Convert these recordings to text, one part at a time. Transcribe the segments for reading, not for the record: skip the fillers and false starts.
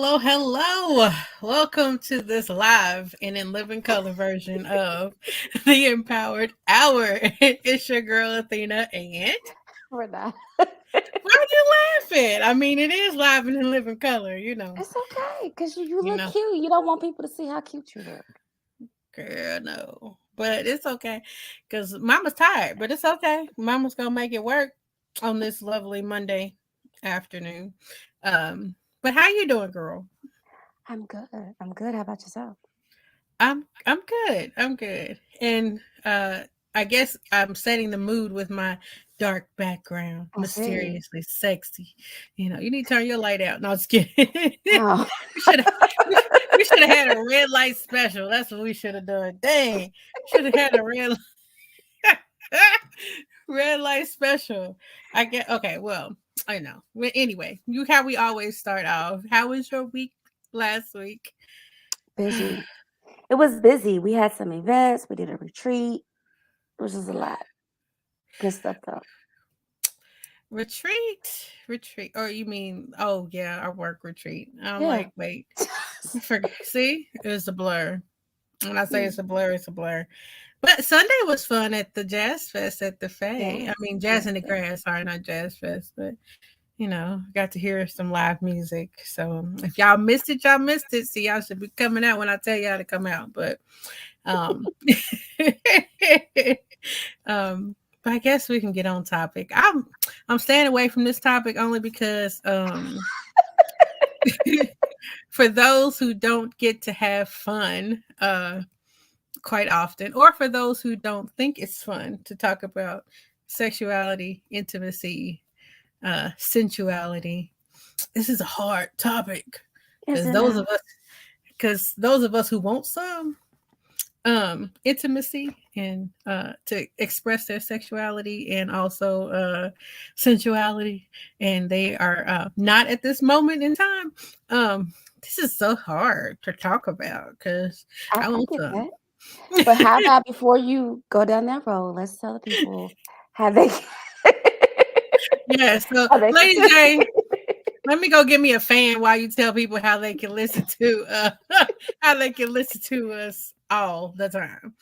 hello. Welcome to this live and in living color version of the Empowered Hour. It's your girl Athena, and We're not. why are you laughing? I mean, it is live and in living color, It's okay because you You look know, cute. You don't want people to see how cute you look. girl, no. But it's okay because Mama's tired, but it's okay. Mama's gonna make it work on this lovely Monday afternoon. But how you doing, girl? I'm good. I'm good. How about yourself? I'm good. I'm good. And I guess I'm setting the mood with my dark background, I see. mysteriously sexy. You need to turn your light out. No, just kidding. Oh, we should have we should have had a red light special. That's what we should have done. Dang. Should have had a red light special. I get okay, well, I know. Well, anyway, you how we always start off. How was your week last week? busy. It was busy. We had some events. We did a retreat. It was just a lot. Good stuff though. Retreat, or you mean, oh yeah, our work retreat. I'm Yeah. like, wait, see, it's a blur. When I say it's a blur, it's a blur. But Sunday was fun at the Jazz Fest at the Faye. I Yes. mean, Jazz Yes. in the Yes. Grass, sorry, not Jazz Fest, but got to hear some live music. So if y'all missed it, y'all missed it. See, y'all should be coming out when I tell y'all to come out. But um, but I guess we can get on topic. I'm staying away from this topic only because for those who don't get to have fun quite often, or for those who don't think it's fun to talk about sexuality, intimacy, sensuality, this is a hard topic Is because it those now? of us those of us who want some intimacy and to express their sexuality and also sensuality, and they are not at this moment in time. This is so hard to talk about because I I want get some. that. But how about before you go down that road, let's tell the people how they Yeah, so how they can Lady tune J, in. let me go get me a fan while you tell people how they can listen to how they can listen to us all the time.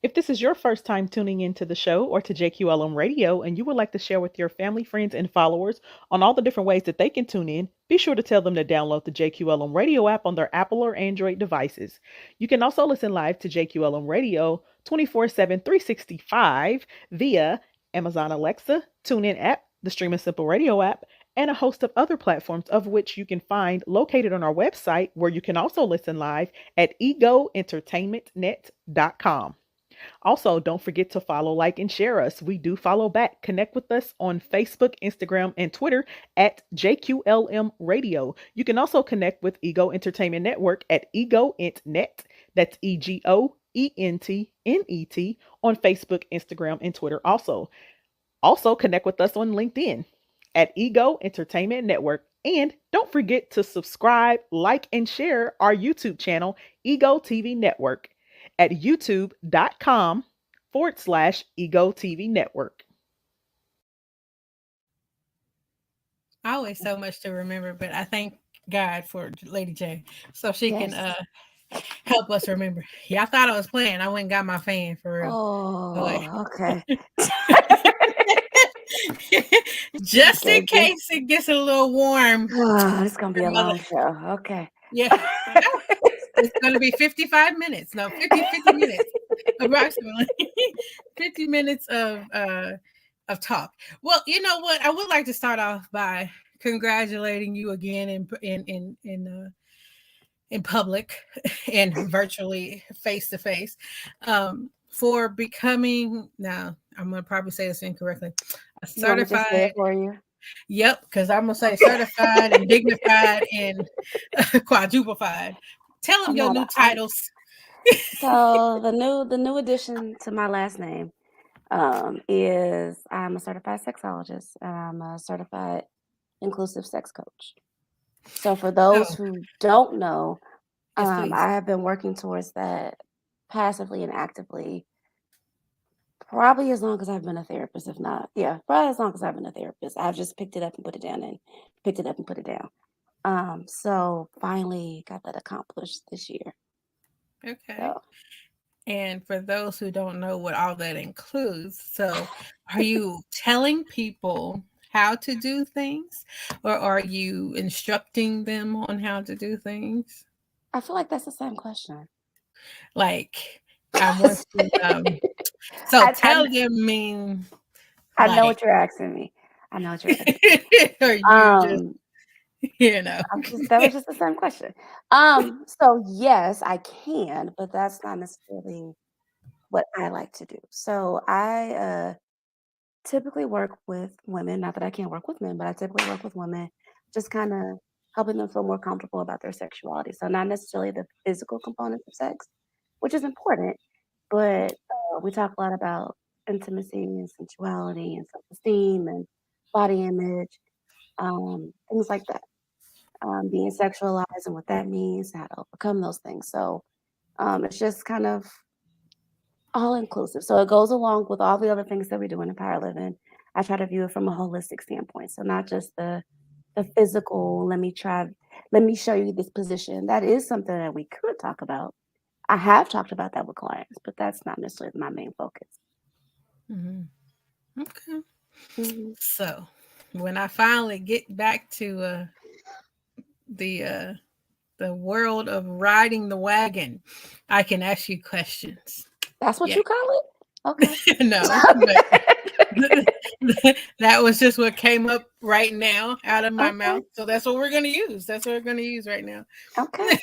If this is your first time tuning into the show or to JQLM Radio and you would like to share with your family, friends, and followers on all the different ways that they can tune in, be sure to tell them to download the JQLM Radio app on their Apple or Android devices. You can also listen live to JQLM Radio 24/7, 365 via Amazon Alexa, TuneIn app, the Stream and Simple Radio app, and a host of other platforms of which you can find located on our website, where you can also listen live at egoentertainmentnet.com. Also, don't forget to follow, like, and share us. We do follow back. Connect with us on Facebook, Instagram, and Twitter at JQLM Radio. You can also connect with Ego Entertainment Network at EgoEntNet. That's EgoEntNet on Facebook, Instagram, and Twitter also. Also, connect with us on LinkedIn at Ego Entertainment Network. And don't forget to subscribe, like, and share our YouTube channel, Ego TV Network, at youtube.com/Ego TV Network. Always so much to remember, but I thank God for Lady J so she can Yes. help us remember. Yeah, I thought I was playing. I went and got my fan for real. Boy. Oh, okay. Just in Okay, good. case it gets a little warm. Oh, it's gonna be Your a mother. long show. Okay. Yeah. It's going to be 55 minutes. No, 50 minutes approximately. 50 minutes of talk. Well, you know what? I would like to start off by congratulating you again in public and virtually face to face for becoming, now I'm going to probably say this incorrectly, a You want me to just say certified. it for you? Yep, because I'm going to say Okay. certified and dignified and quadruplified. Tell them I'm your not new I'm titles. so the new addition to my last name is I'm a certified sexologist and I'm a certified inclusive sex coach. So for those So, who don't know, yes, please. I have been working towards that passively and actively probably as long as I've been a therapist. If not, yeah, probably as long as I've been a therapist. I've just picked it up and put it down and picked it up and put it down. So finally got that accomplished this year. Okay. So And for those who don't know what all that includes, so are you telling people how to do things, or are you instructing them on how to do things? I feel like that's the same question. Like, I want to, so I, I tell them mean I know like, what you're asking me. I know what you're asking. or you just, Um, you know. that was just the same question. So yes, I can, but that's not necessarily what I like to do. So I typically work with women, not that I can't work with men, but I typically work with women, just kind of helping them feel more comfortable about their sexuality. So not necessarily the physical components of sex, which is important, but we talk a lot about intimacy and sensuality and self-esteem and body image, things like that. Being sexualized and what that means, how to overcome those things. So it's just kind of all inclusive. So it goes along with all the other things that we do in power living. I try to view it from a holistic standpoint. So not just the physical, let me show you this position. That is something that we could talk about. I have talked about that with clients, but that's not necessarily my main focus. Mhm. Okay. Mhm. So when I finally get back to the world of riding the wagon, I can ask you questions. That's what Yeah. you call it? Okay. No, but that was just what came up right now out of my Okay. mouth. So that's what we're going to use. That's what we're going to use right now. Okay.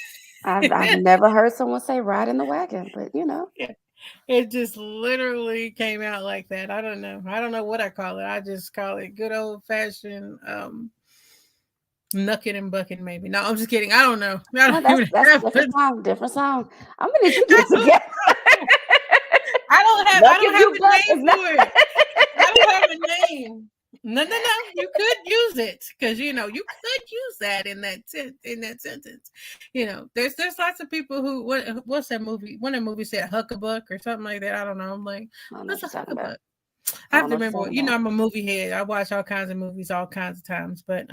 I've never heard someone say ride in the wagon, but Yeah. It just literally came out like that. I don't know. I don't know what I call it. I just call it good old fashioned knucking and bucking, maybe. No, I'm just kidding. I don't know. I no, don't even that's a have different a, song, different song. I'm gonna need you to get it together. I Look don't if have you a buck name is not for it. I don't have a name. No, no, no. You could use it because you could use that in in that sentence. There's lots of people who what's that movie? One of the movies said huckabuck or something like that. I don't know. I'm like, I don't know what's what a you're talking about. huckabuck? I I have don't to know what you're remember. talking about. I'm a movie head. I watch all kinds of movies, all kinds of times. But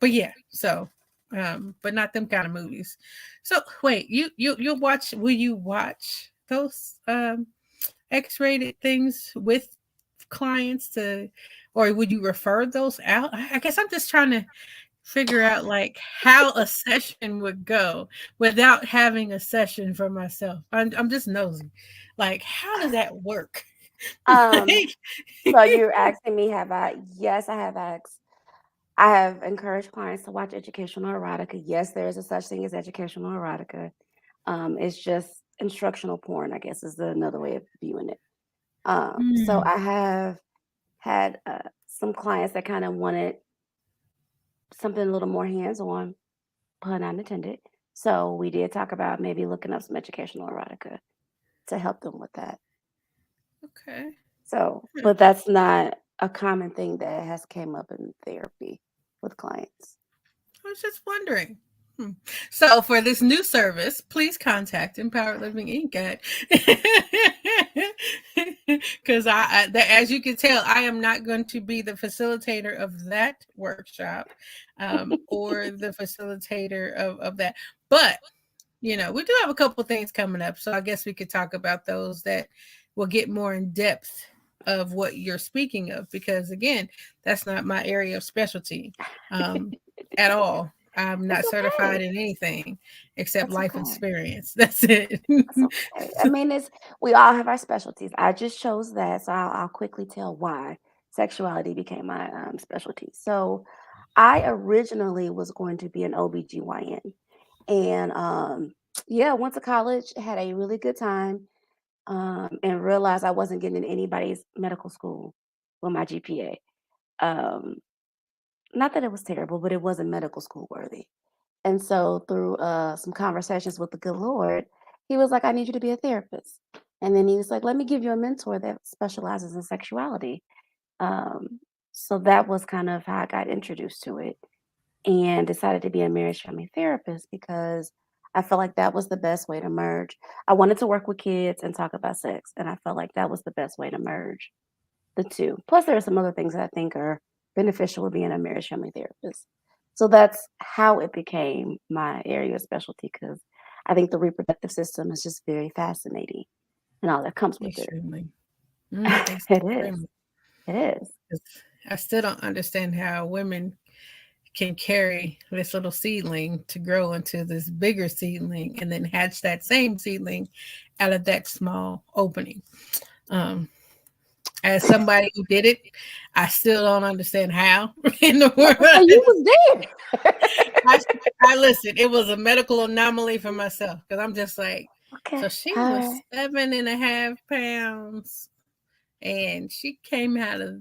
yeah. So, but not them kind of movies. So wait, you'll watch? Will you watch those X-rated things with clients to, or would you refer those out? I guess I'm just trying to figure out like how a session would go without having a session for myself. I'm just nosy. Like, how does that work? Um, Like, so you're asking me, have I? Yes, I have asked. I have encouraged clients to watch educational erotica. Yes, there is a such thing as educational erotica. It's just instructional porn, I guess, is another way of viewing it. So hmm, I have had some clients that kind of wanted something a little more hands-on, pun unintended. So we did talk about maybe looking up some educational erotica to help them with that. okay. So, Hmm. but that's not a common thing that has came up in therapy with clients. I was just wondering. Hmm. So for this new service, please contact Empowered Living Inc. Because as you can tell, I am not going to be the facilitator of that workshop, or the facilitator of that. But we do have a couple things coming up, so I guess we could talk about those that will get more in depth of what you're speaking of. Because again, that's not my area of specialty, at all. I'm It's not okay. certified in anything except That's life okay. experience. That's it. That's okay. I mean, it's we all have our specialties. I just chose that, so I'll quickly tell why sexuality became my specialty. So, I originally was going to be an OBGYN, and yeah, went to college, had a really good time, and realized I wasn't getting in anybody's medical school with my GPA. Um, Not that it was terrible, but it wasn't medical school worthy. And so through some conversations with the good Lord, he was like, I need you to be a therapist. And then he was like, let me give you a mentor that specializes in sexuality. Um, so that was kind of how I got introduced to it and decided to be a marriage family therapist because I felt like that was the best way to merge. I wanted to work with kids and talk about sex, and I felt like that was the best way to merge the two. Plus, there are some other things that I think are beneficial with being a marriage family therapist. So that's how it became my area of specialty because I think the reproductive system is just very fascinating and all that comes with it. Extremely. It is. Extremely. It is. 'Cause I still don't understand how women can carry this little seedling to grow into this bigger seedling and then hatch that same seedling out of that small opening. Um, as somebody who did it, I still don't understand how in the So world. you was there. I, I listen. It was a medical anomaly for myself because I'm just like, Okay. so she All was right. 7.5 pounds and she came out of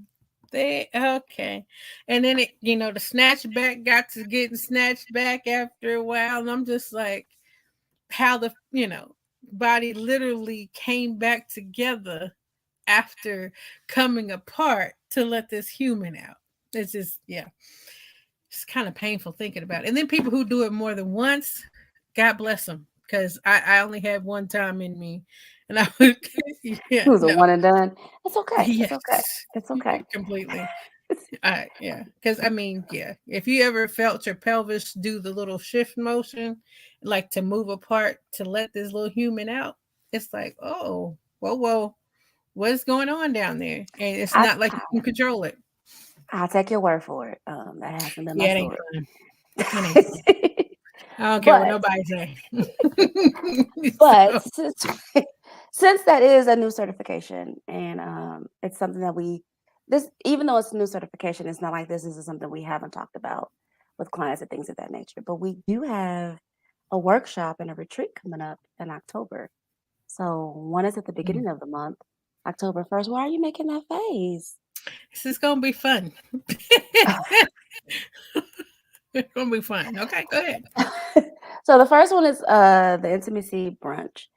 there. Okay. And then the snatch back got to getting snatched back after a while. And I'm just like, how the body literally came back together after coming apart to let this human out. It's just, yeah, it's kind of painful thinking about it. And then people who do it more than once, God bless them, because I only had one time in me, and I would, It yeah, was a no, one and done. It's okay. It's yes, okay. It's okay. completely. Yeah, because I mean, yeah, if you ever felt your pelvis do the little shift motion, like to move apart to let this little human out, it's like, oh, whoa, what's going on down there? And it's I, not like I you can control it. I'll take your word for it. That hasn't been my Yeah, it ain't story. fun. It ain't fun. I don't care what but nobody say. but So, since that is a new certification and it's something that this even though it's a new certification, it's not like this is something we haven't talked about with clients and things of that nature. But we do have a workshop and a retreat coming up in October. So one is at the mm, beginning of the month, October 1st. Why are you making that face? this is gonna be fun. It's gonna be fun. Okay, go ahead. So the first one is the intimacy brunch.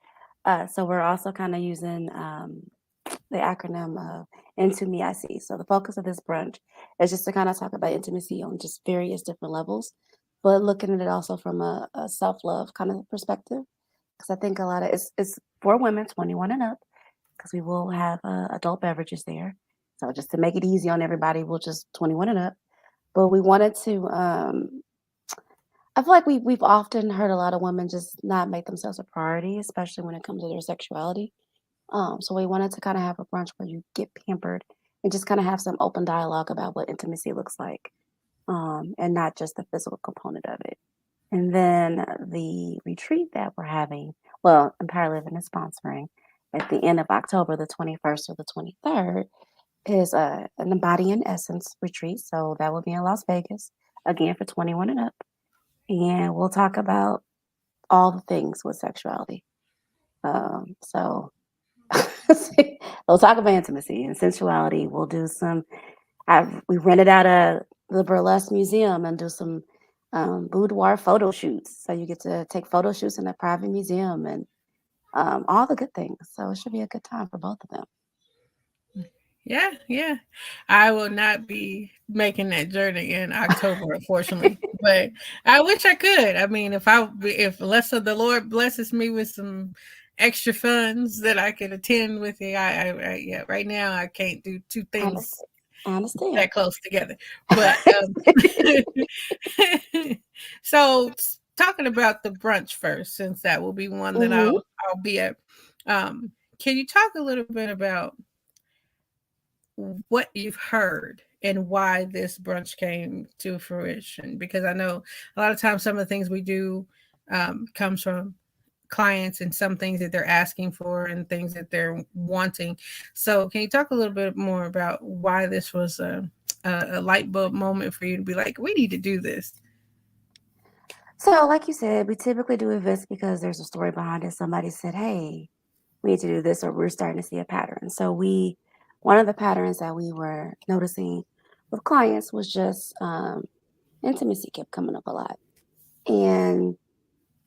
So we're also kind of using the acronym of Into Me I See. So the focus of this brunch is just to kind of talk about intimacy on just various different levels, but looking at it also from a self-love kind of perspective. Because I think a lot of it's for women 21 and up, because we will have adult beverages there. So just to make it easy on everybody, we'll just 21 and up. But we wanted to I feel like we've often heard a lot of women just not make themselves a priority, especially when it comes to their sexuality. So we wanted to kind of have a brunch where you get pampered and just kind of have some open dialogue about what intimacy looks like, and not just the physical component of it. And then the retreat that we're having, well, Empire Living is sponsoring at the end of October, the 21st or the 23rd, is an Embody in Essence retreat. So that will be in Las Vegas, again for 21 and up. And we'll talk about all the things with sexuality. So we'll talk about intimacy and sensuality. We'll do we rented out the burlesque museum and do some boudoir photo shoots. So you get to take photo shoots in a private museum and all the good things. So it should be a good time for both of them. Yeah, yeah. I will not be making that journey in October, unfortunately. But I wish I could. I mean, if less of the Lord blesses me with some extra funds that I could attend with you, yeah. Right now, I can't do two I things understand. I understand. that close together. But so talking about the brunch first, since that will be one that hmm I'll be at. Can you talk a little bit about what you've heard and why this brunch came to fruition? Because I know a lot of times some of the things we do comes from clients and some things that they're asking for and things that they're wanting. So can you talk a little bit more about why this was a light bulb moment for you to be like, we need to do this? So, like you said, we typically do events because there's a story behind it. Somebody said, "Hey, we need to do this," or we're starting to see a pattern. So one of the patterns that we were noticing with clients was just intimacy kept coming up a lot, and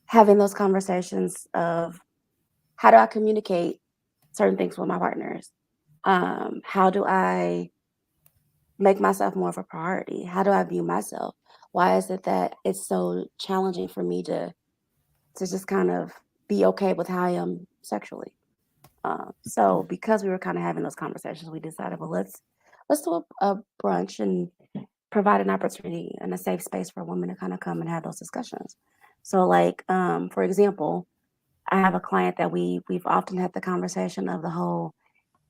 having those conversations of how do I communicate certain things with my partners? How do I make myself more of a priority? How do I view myself? Why is it that it's so challenging for me to just kind of be okay with how I am sexually? So because we were kind of having those conversations, we decided, well, let's do a brunch and provide an opportunity and a safe space for women to kind of come and have those discussions. So like, for example, I have a client that we've often had the conversation of the whole,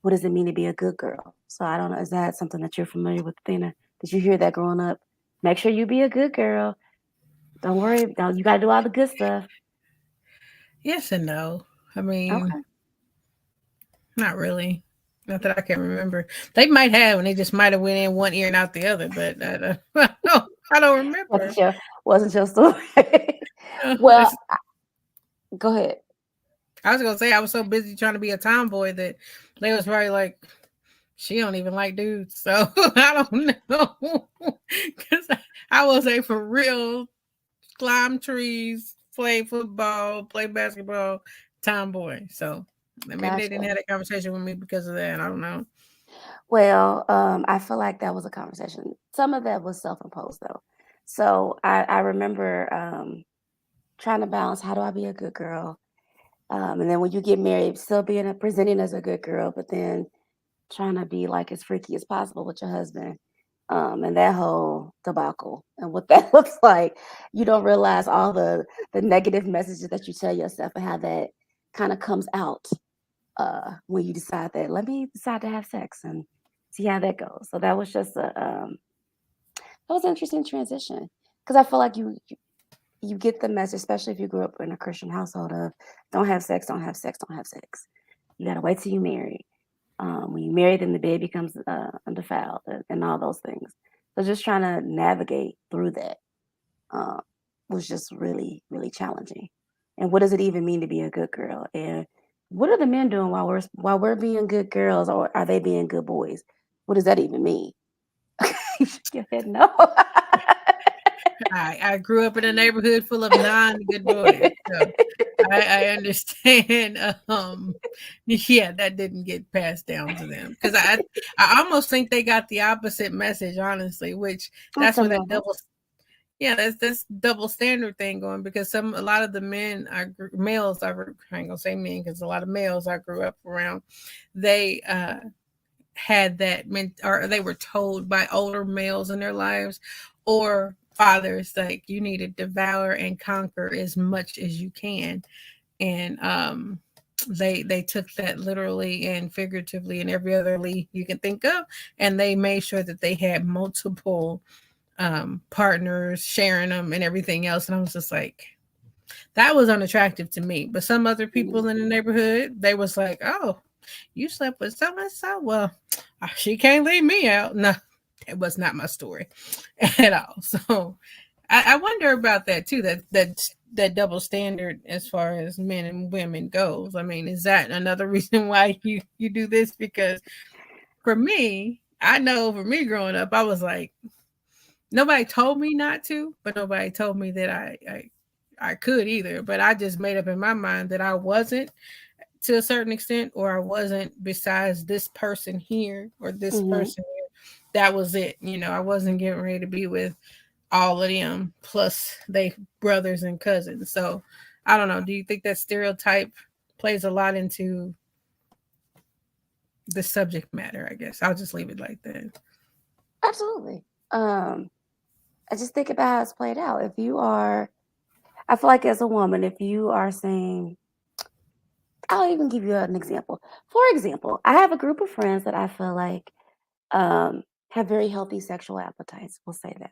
what does it mean to be a good girl? So I don't know, is that something that you're familiar with, Athena? Did you hear that growing up? Make sure you be a good girl. Don't worry, don't, you got to do all the good stuff. Yes and no. I mean, Okay. not really. Not that I can remember. They might have, and they just might have went in one ear and out the other. But no, I don't remember. Wasn't your wasn't your story. It's, Well, go ahead. I was gonna say I was so busy trying to be a tomboy that they was probably like, she don't even like dudes. So I don't know, because I was a for real climb trees, play football, play basketball, tomboy. So maybe they didn't Gotcha. have that conversation with me because of that. I don't know. Well, I feel like that was a conversation. Some of that was self-imposed though. So I remember trying to balance, how do I be a good girl? And then when you get married, still being presenting as a good girl, but then trying to be like as freaky as possible with your husband. And that whole debacle and what that looks like, you don't realize all the negative messages that you tell yourself and how that kind of comes out when you decide that, let me decide to have sex and see how that goes. So that was just that was an interesting transition, because I feel like you get the message, especially if you grew up in a Christian household, of don't have sex, don't have sex, don't have sex. You gotta wait till you marry. When you marry, then the bed becomes undefiled, and all those things. So just trying to navigate through that uh, was just really, really challenging. And what does it even mean to be a good girl? And what are the men doing while we're being good girls, or are they being good boys? What does that even mean? You should give it no. I grew up in a neighborhood full of non-good boys, so I understand. Yeah, that didn't get passed down to them because I almost think they got the opposite message, honestly. Which that's Some where that levels. double, yeah, that's double standard thing going, because a lot of the men males I ain't gonna say men because a lot of males I grew up around, they had that meant, or they were told by older males in their lives or fathers, like you need to devour and conquer as much as you can. And they took that literally and figuratively and every other lee you can think of, and they made sure that they had multiple partners sharing them and everything else. And I was just like, that was unattractive to me. But some other Mhm. people in the neighborhood, they was like, oh, you slept with so and so? Well, she can't leave me out. No, it was not my story at all. So I wonder about that too. That double standard as far as men and women goes. I mean, is that another reason why you do this? Because for me, I know for me growing up, I was like, nobody told me not to, but nobody told me that I could either. But I just made up in my mind that I wasn't, to a certain extent, or I wasn't besides this person here or this Mhm. person here. That was it. I wasn't getting ready to be with all of them plus they brothers and cousins. So I don't know. Do you think that stereotype plays a lot into the subject matter? I guess I'll just leave it like that. Absolutely. I just think about how it's played out. If you are, I feel like as a woman, if you are saying, I'll even give you an example. For example, I have a group of friends that I feel like have very healthy sexual appetites. We'll say that.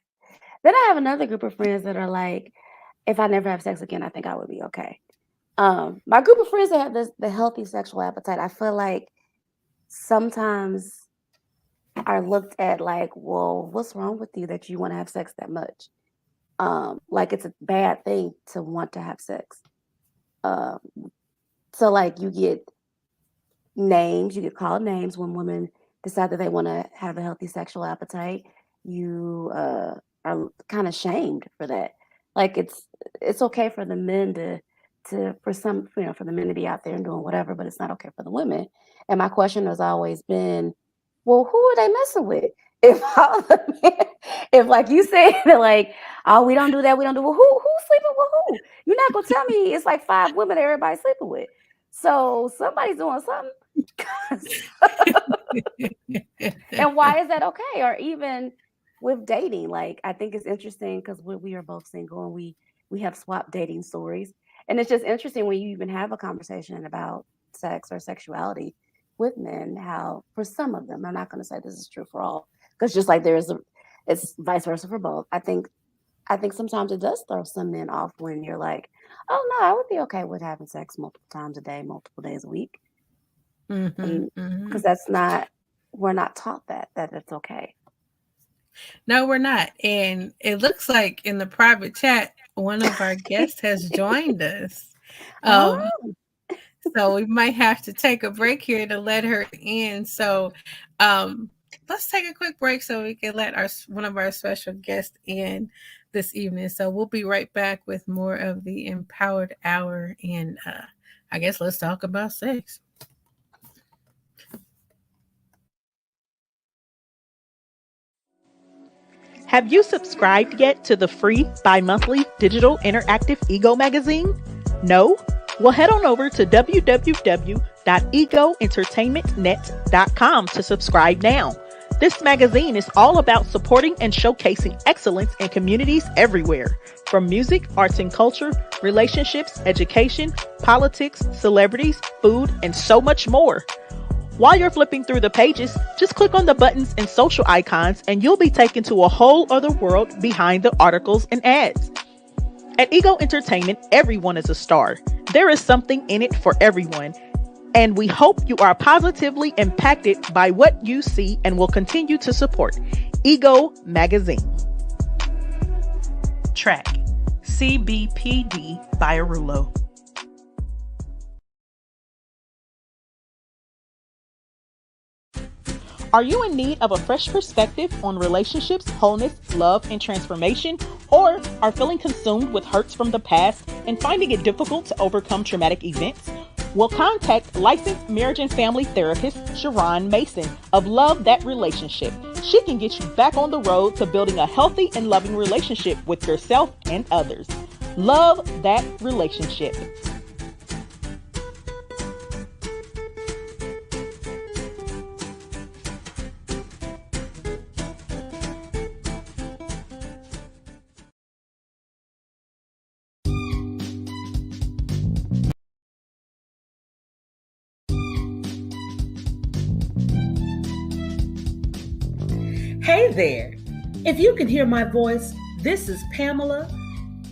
Then I have another group of friends that are like, if I never have sex again, I think I would be okay. My group of friends that have the healthy sexual appetite, I feel like sometimes are looked at like, well, what's wrong with you that you want to have sex that much? Like it's a bad thing to want to have sex. Um, so like you get called names when women decide that they want to have a healthy sexual appetite. You are kind of shamed for that. Like it's okay for the men to for some, for the men to be out there and doing whatever, but it's not okay for the women. And my question has always been, well, who are they messing with? If all the men, if like you said, like, oh, we don't do that, we don't do, well, who's sleeping with who? You're not gonna tell me it's like 5 women that everybody's sleeping with. So somebody's doing something. And why is that okay? Or even with dating. Like, I think it's interesting because we are both single and we have swapped dating stories. And it's just interesting when you even have a conversation about sex or sexuality with men, how for some of them, I'm not going to say this is true for all, because just like it's vice versa for both. I think sometimes it does throw some men off when you're like, oh no, I would be okay with having sex multiple times a day, multiple days a week. Because we're not taught that it's okay. No, we're not. And it looks like in the private chat, one of our guests has joined us. So we might have to take a break here to let her in. So let's take a quick break so we can let one of our special guests in this evening. So we'll be right back with more of the Empowered Hour. And I guess let's talk about sex. Have you subscribed yet to the free bi-monthly digital interactive Ego magazine? No? Well, head on over to www.egoentertainmentnet.com to subscribe now. This magazine is all about supporting and showcasing excellence in communities everywhere, from music, arts and culture, relationships, education, politics, celebrities, food, and so much more. While you're flipping through the pages, just click on the buttons and social icons and you'll be taken to a whole other world behind the articles and ads. At Ego Entertainment, everyone is a star. There is something in it for everyone. And we hope you are positively impacted by what you see and will continue to support Ego Magazine. Track CBPD by Arulo. Are you in need of a fresh perspective on relationships, wholeness, love, and transformation? Or are feeling consumed with hurts from the past and finding it difficult to overcome traumatic events? Well, contact licensed marriage and family therapist Sharon Mason of Love That Relationship. She can get you back on the road to building a healthy and loving relationship with yourself and others. Love That Relationship. Hey there! If you can hear my voice, this is Pamela,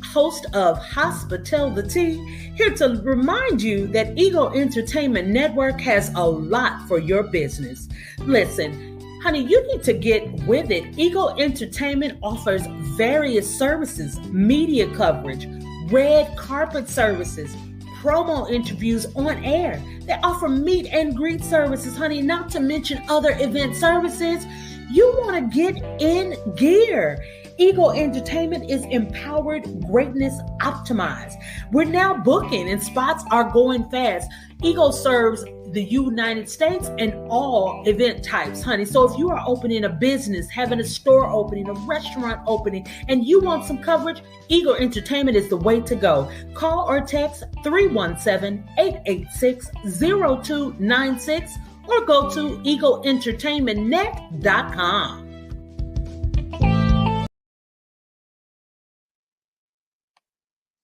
host of Hospitality, here to remind you that Ego Entertainment Network has a lot for your business. Listen, honey, you need to get with it. Ego Entertainment offers various services, media coverage, red carpet services, promo interviews on air. They offer meet and greet services, honey, not to mention other event services. You want to get in gear. Ego Entertainment is empowered greatness optimized. We're now booking and spots are going fast. Ego serves the United States and all event types, honey. So if you are opening a business, having a store opening, a restaurant opening, and you want some coverage, Ego Entertainment is the way to go. Call or text 317-886-0296 or go to egoentertainmentnet.com.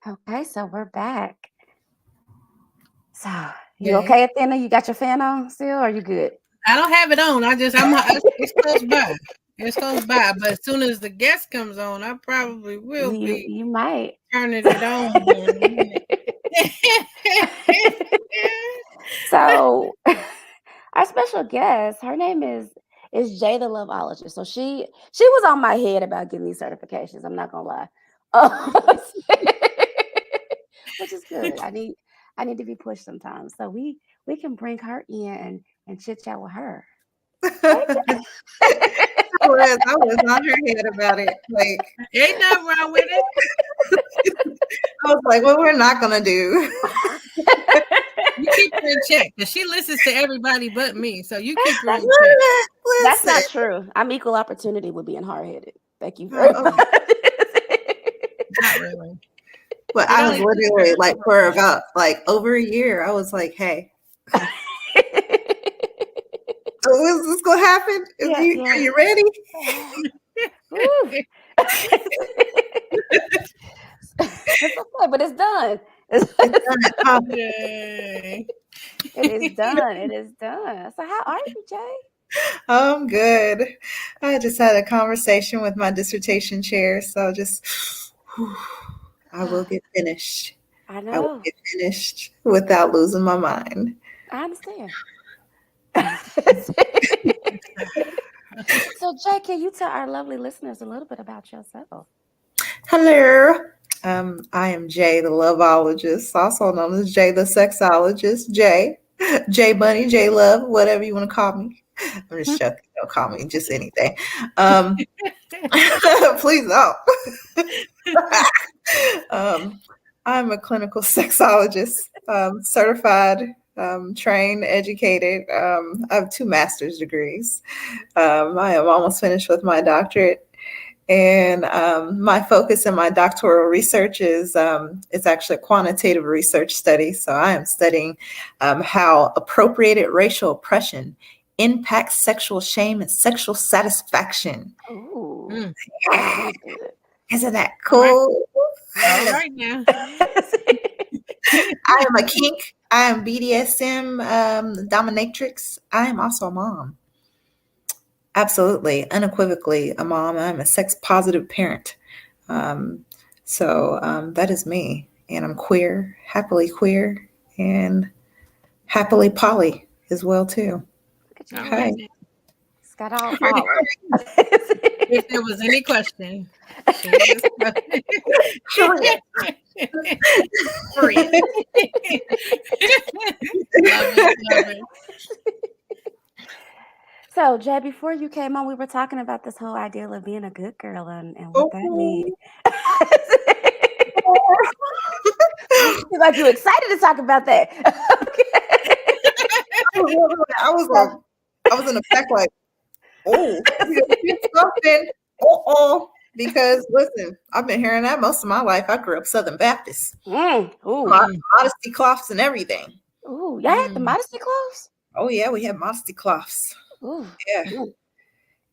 Okay, so we're back. So you okay, Athena? You got your fan on still? Or are you good? I don't have it on. It's close by. It's close by. But as soon as the guest comes on, I probably will be. You might turning it on. So our special guest, her name is Jay the Loveologist. So she was on my head about getting these certifications. I'm not gonna lie, which is good. I need to be pushed sometimes. So we can bring her in and chit chat with her. I was on her head about it. Like, ain't nothing wrong with it. I was like, well, we're not gonna do. You keep her in check because she listens to everybody but me. So you keep her in check. That's not true. I'm equal opportunity with being hard-headed. Thank you very much. Not really. But I was literally like for about over a year, I was like, hey. So is this gonna happen? Are you ready? Woo. It's okay, but it's done. Yay. It is done. It is done. So how are you, Jay? I'm good. I just had a conversation with my dissertation chair, so I will get finished. I I will know. get finished without losing my mind. I understand. So, Jay, can you tell our lovely listeners a little bit about yourself? Hello. I am Jay, the Loveologist, also known as Jay, the Sexologist. Jay Bunny, Jay Love, whatever you want to call me. I'm just joking. Don't call me just anything. Please don't. I'm a clinical sexologist, certified, trained, educated. I have 2 master's degrees. I am almost finished with my doctorate. And my focus in my doctoral research is it's actually a quantitative research study. So I am studying how appropriated racial oppression impacts sexual shame and sexual satisfaction. Ooh. Mm. Yeah. Isn't that All right. cool? All right now. I am a kink. I am BDSM dominatrix. I am also a mom. Absolutely, unequivocally a mom. I'm a sex positive parent. So that is me. And I'm queer, and happily poly as well too. Look at All you. Hi. right. It's got all power. If there was any question, she is free. Love it. So, Jay, before you came on, we were talking about this whole idea of being a good girl and what that means. You seem like you're excited to talk about that. I was in effect like, oh, something. Because listen, I've been hearing that most of my life. I grew up Southern Baptist. Ooh. Modesty cloths and everything. Ooh, y'all had the modesty clothes? Oh yeah, we have modesty cloths. Ooh. Yeah. Ooh.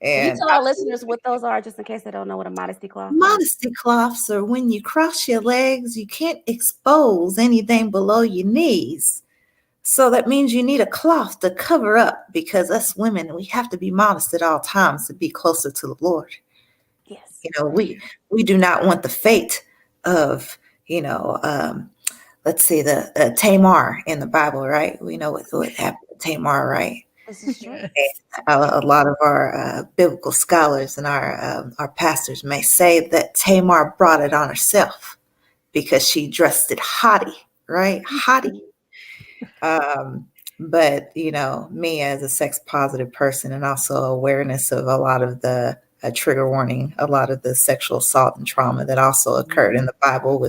And Can you tell our listeners what those are, just in case they don't know what a modesty cloth is? Modesty cloths are when you cross your legs, you can't expose anything below your knees. So that means you need a cloth to cover up, because us women, we have to be modest at all times to be closer to the Lord. Yes. You know, we do not want the fate of, let's see, the Tamar in the Bible, right? We know what happened to Tamar, right? This is true. A lot of our biblical scholars and our pastors may say that Tamar brought it on herself because she dressed it haughty, right? Haughty. But, me as a sex positive person, and also awareness of a lot of the trigger warning, a lot of the sexual assault and trauma that also occurred in the Bible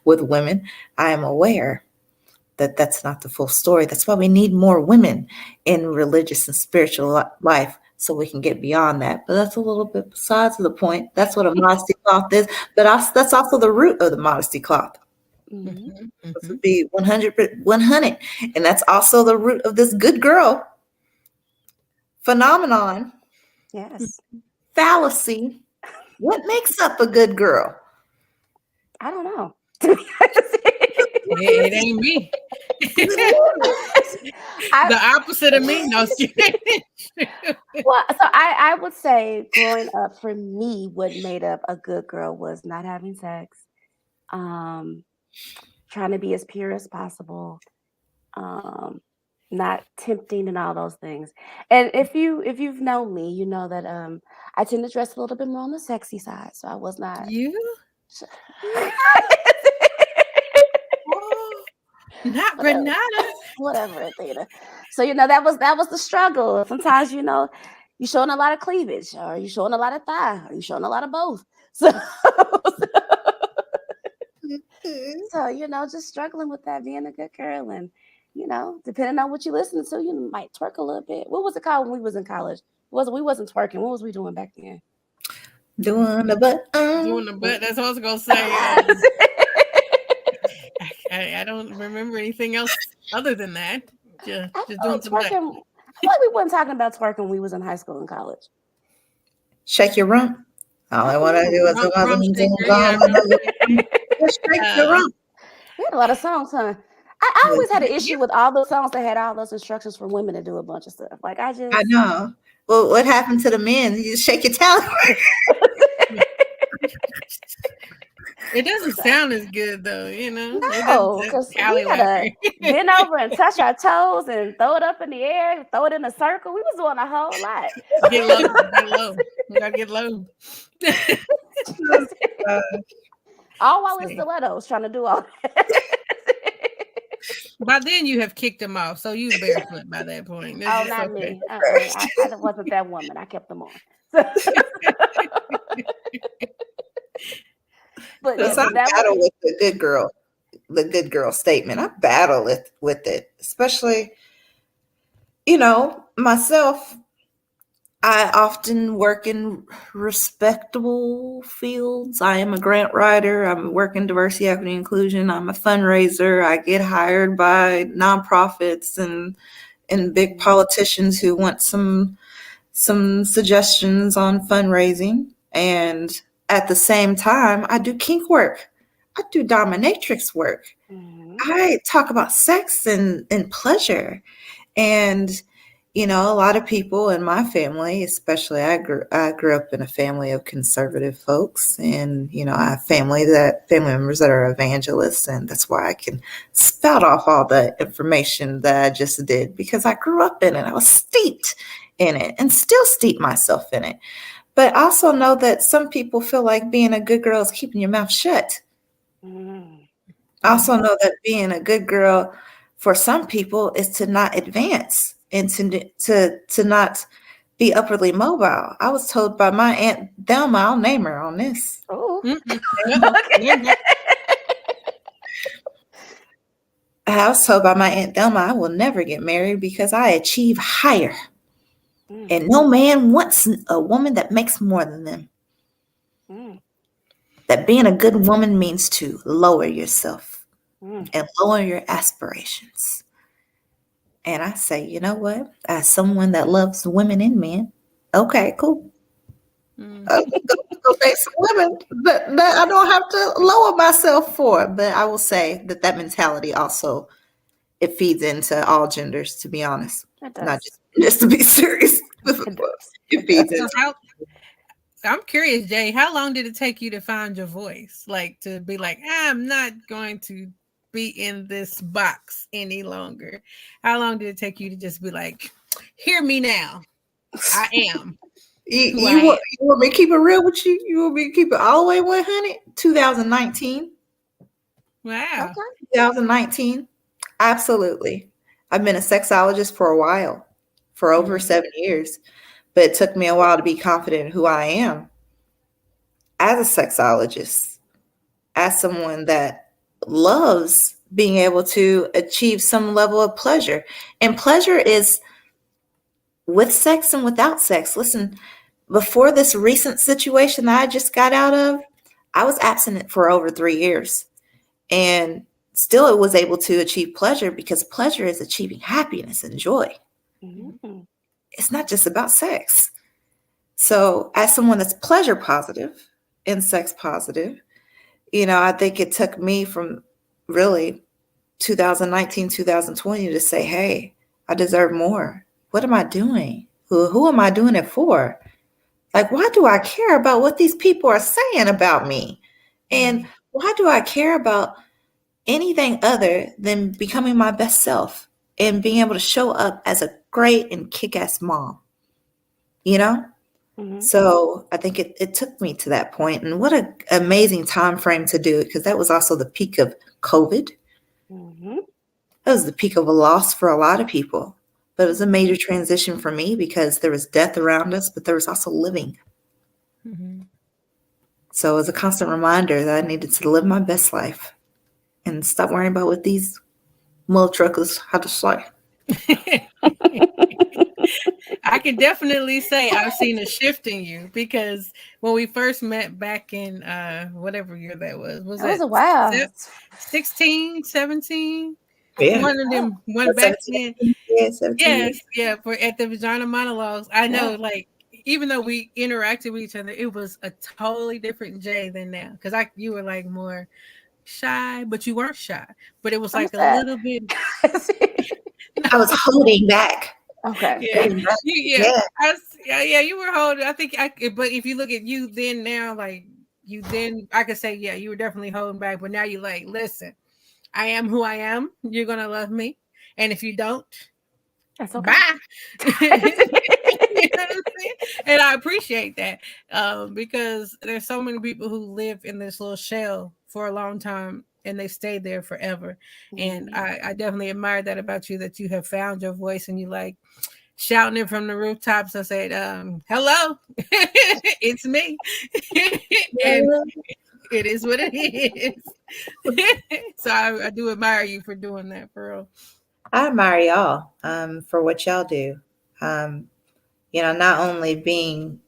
with women, I am aware that that's not the full story. That's why we need more women in religious and spiritual life, so we can get beyond that. But that's a little bit besides the point. That's what a modesty cloth is. But that's also the root of the modesty cloth. Mm-hmm. This would be 100. And that's also the root of this good girl phenomenon. Yes. Fallacy. What makes up a good girl? I don't know. It ain't me. The opposite of me. No. Well, so I would say growing up, for me, what made up a good girl was not having sex, trying to be as pure as possible, not tempting and all those things. And if you've known me, you know that I tend to dress a little bit more on the sexy side. So I was not. You? Not Renata. Whatever, Athena. So that was the struggle. Sometimes you're showing a lot of cleavage, or you're showing a lot of thigh, or you're showing a lot of both. So just struggling with that, being a good girl, and depending on what you listen to, you might twerk a little bit. What was it called when we was in college? We wasn't twerking. What was we doing back then? Doing the butt. Doing the butt. That's what I was gonna say. I don't remember anything else other than that. Just doing some butt. I feel like we weren't talking about twerking when we was in high school and college. Shake your rump. All I want to do is Rump shaker, yeah, rump shaker. We had a lot of songs, huh? I always had an issue with all those songs that had all those instructions for women to do a bunch of stuff. Like I know. Well, what happened to the men? You just shake your talent. It doesn't sound as good though, you know. No, because we gotta bend over and touch our toes and throw it up in the air, throw it in a circle. We was doing a whole lot. Get low. We gotta get low. All while in stilettos, trying to do all that. By then you have kicked them off, so you barefoot by that point. Oh, not me. I wasn't that woman. I kept them on. But I battle with the good girl statement. I battle with it, especially, myself. I often work in respectable fields. I am a grant writer. I work in diversity, equity, inclusion. I'm a fundraiser. I get hired by nonprofits and big politicians who want some suggestions on fundraising. And at the same time, I do kink work. I do dominatrix work. Mm-hmm. I talk about sex and pleasure. And a lot of people in my family, especially I grew up in a family of conservative folks, and I have family members that are evangelists, and that's why I can spout off all the information that I just did, because I grew up in it. I was steeped in it and still steep myself in it. But I also know that some people feel like being a good girl is keeping your mouth shut. Mm. I also know that being a good girl for some people is to not advance and to not be upwardly mobile. I was told by my Aunt Thelma, I'll name her on this. Oh, I was told by my Aunt Thelma, I will never get married because I achieve higher. And no man wants a woman that makes more than them. That being a good woman means to lower yourself and lower your aspirations. And I say, you know what? As someone that loves women and men, okay, cool. Go date some women that I don't have to lower myself for. But I will say that mentality also, it feeds into all genders, to be honest. Not just to be serious. It feeds into. I'm curious, Jay, how long did it take you to find your voice? Like to be like, I'm not going to be in this box any longer. How long did it take you to just be like, hear me now? I am. You want me to keep it real with you? You want me to keep it all the way 100? 2019. Wow. Okay. 2019. Absolutely. I've been a sexologist for a while, for over 7 years, but it took me a while to be confident in who I am as a sexologist, as someone that loves being able to achieve some level of pleasure. And pleasure is with sex and without sex. Listen, before this recent situation that I just got out of, I was abstinent for over 3 years. And still it was able to achieve pleasure, because pleasure is achieving happiness and joy. Mm-hmm. It's not just about sex. So as someone that's pleasure positive and sex positive, I think it took me from really 2019, 2020 to say, hey, I deserve more. What am I doing? Who am I doing it for? Like, why do I care about what these people are saying about me? And why do I care about anything other than becoming my best self and being able to show up as a great and kick-ass mom? Mm-hmm. So I think it took me to that point, and what an amazing time frame to do it, because that was also the peak of COVID. Mm-hmm. That was the peak of a loss for a lot of people, but it was a major transition for me because there was death around us, but there was also living. Mm-hmm. So it was a constant reminder that I needed to live my best life and stop worrying about what these mother truckers had to say. I can definitely say I've seen a shift in you, because when we first met back in whatever year that was a while. 16, 17? Yeah. One of them went back then. Yeah, 17. Yes, yeah, for at the Vagina Monologues. I know, like even though we interacted with each other, it was a totally different Jay than now. Because you were like more shy, but you weren't shy. But it was like a little bit. I was holding back. Okay. Yeah. You were holding. I think. But if you look at you then now, like I could say, yeah, you were definitely holding back. But now you're like, listen, I am who I am. You're gonna love me, and if you don't, that's okay. Bye. You know what I'm saying? And I appreciate that because there's so many people who live in this little shell for a long time and they stay there forever. And I definitely admire that about you, that you have found your voice and you like shouting it from the rooftops. I said, hello, it's me. And it is what it is. So I do admire you for doing that, for real. I admire y'all for what y'all do. Not only being,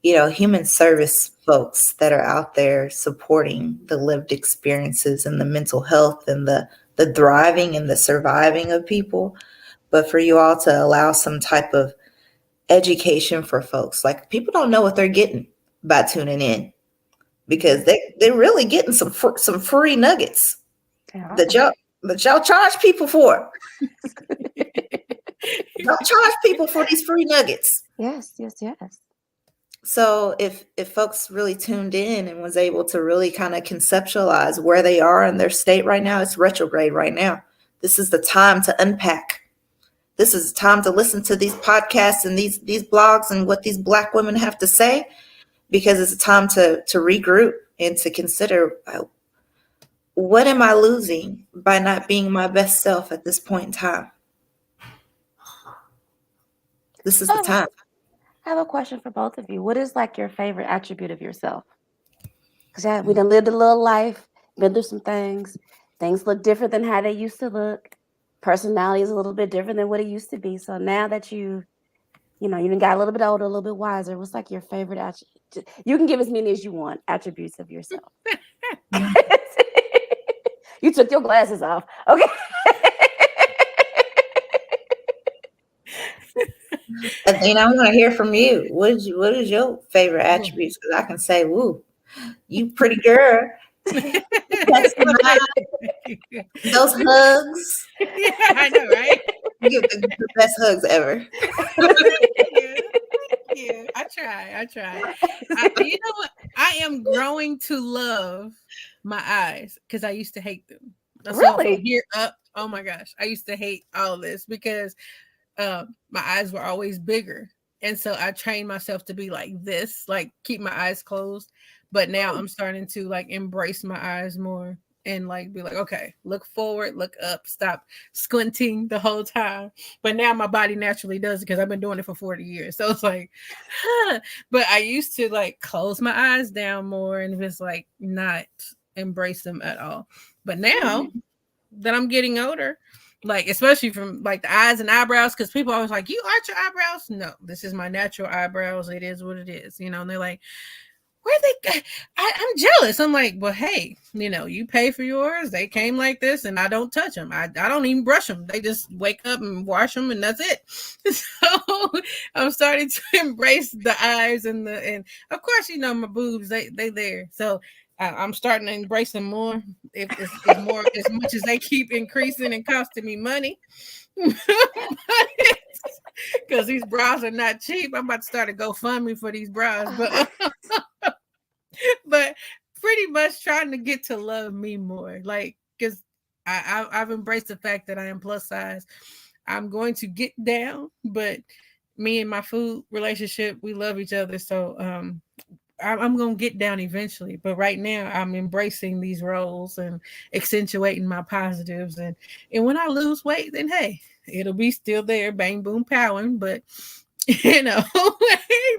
human service folks that are out there supporting the lived experiences and the mental health and the thriving and the surviving of people, but for you all to allow some type of education for folks. Like, people don't know what they're getting by tuning in, because they're really getting some free nuggets that y'all charge people for. Don't charge people for these free nuggets. Yes. So if folks really tuned in and was able to really kind of conceptualize where they are in their state right now, it's retrograde right now. This is the time to unpack. This is the time to listen to these podcasts and these blogs and what these Black women have to say, because it's a time to regroup and to consider, what am I losing by not being my best self at this point in time? This is the time. I have a question for both of you. What is like your favorite attribute of yourself? Because we done lived a little life, been through some things. Things look different than how they used to look. Personality is a little bit different than what it used to be. So now that you done got a little bit older, a little bit wiser, what's like your favorite attribute? You can give as many as you want attributes of yourself. You took your glasses off. Okay. And I want to hear from you. What is your favorite attributes? Because I can say, woo, you pretty girl. Those hugs. Yeah, I know, right? You give the best hugs ever. Yeah, I try. You know what? I am growing to love my eyes because I used to hate them. Really? So from here up, oh my gosh, I used to hate all this because my eyes were always bigger. And so I trained myself to be like this, like keep my eyes closed. But now I'm starting to like embrace my eyes more and like be like, okay, look forward, look up, stop squinting the whole time. But now my body naturally does it because I've been doing it for 40 years. So it's like, but I used to like close my eyes down more and just like not embrace them at all. But now that I'm getting older, like especially from like the eyes and eyebrows, because people always like, you arch your eyebrows? No, this is my natural eyebrows. It is what it is, you know. And they're like, where they go? I'm jealous. I'm like, well, hey, you know, you pay for yours. They came like this, and I don't touch them. I don't even brush them. They just wake up and wash them, and that's it. So I'm starting to embrace the eyes and of course, you know, my boobs. They there. So I'm starting to embrace them more. If it's more, as much as they keep increasing and costing me money. Because these bras are not cheap. I'm about to start a GoFundMe for these bras, but pretty much trying to get to love me more, like because I've embraced the fact that I am plus size. I'm going to get down, but me and my food relationship, we love each other, so I'm gonna get down eventually. But right now, I'm embracing these roles and accentuating my positives, and when I lose weight, then hey, it'll be still there, bang boom powing, but. You know,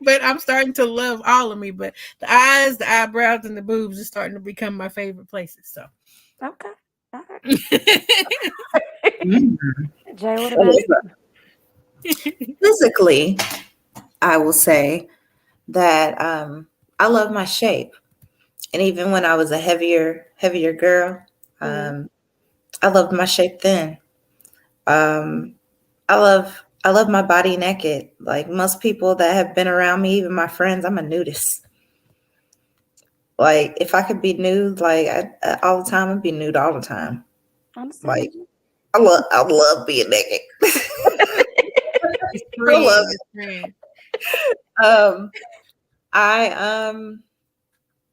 but I'm starting to love all of me. But the eyes, the eyebrows, and the boobs are starting to become my favorite places. So, okay, all right. Jay, what about you? Physically, I will say that I love my shape, and even when I was a heavier girl, I loved my shape then. I love I love my body naked. Like most people that have been around me, even my friends, I'm a nudist. Like if I could be nude, like all the time, I'd be nude all the time. Like I love being naked. It's free. I love It's free. I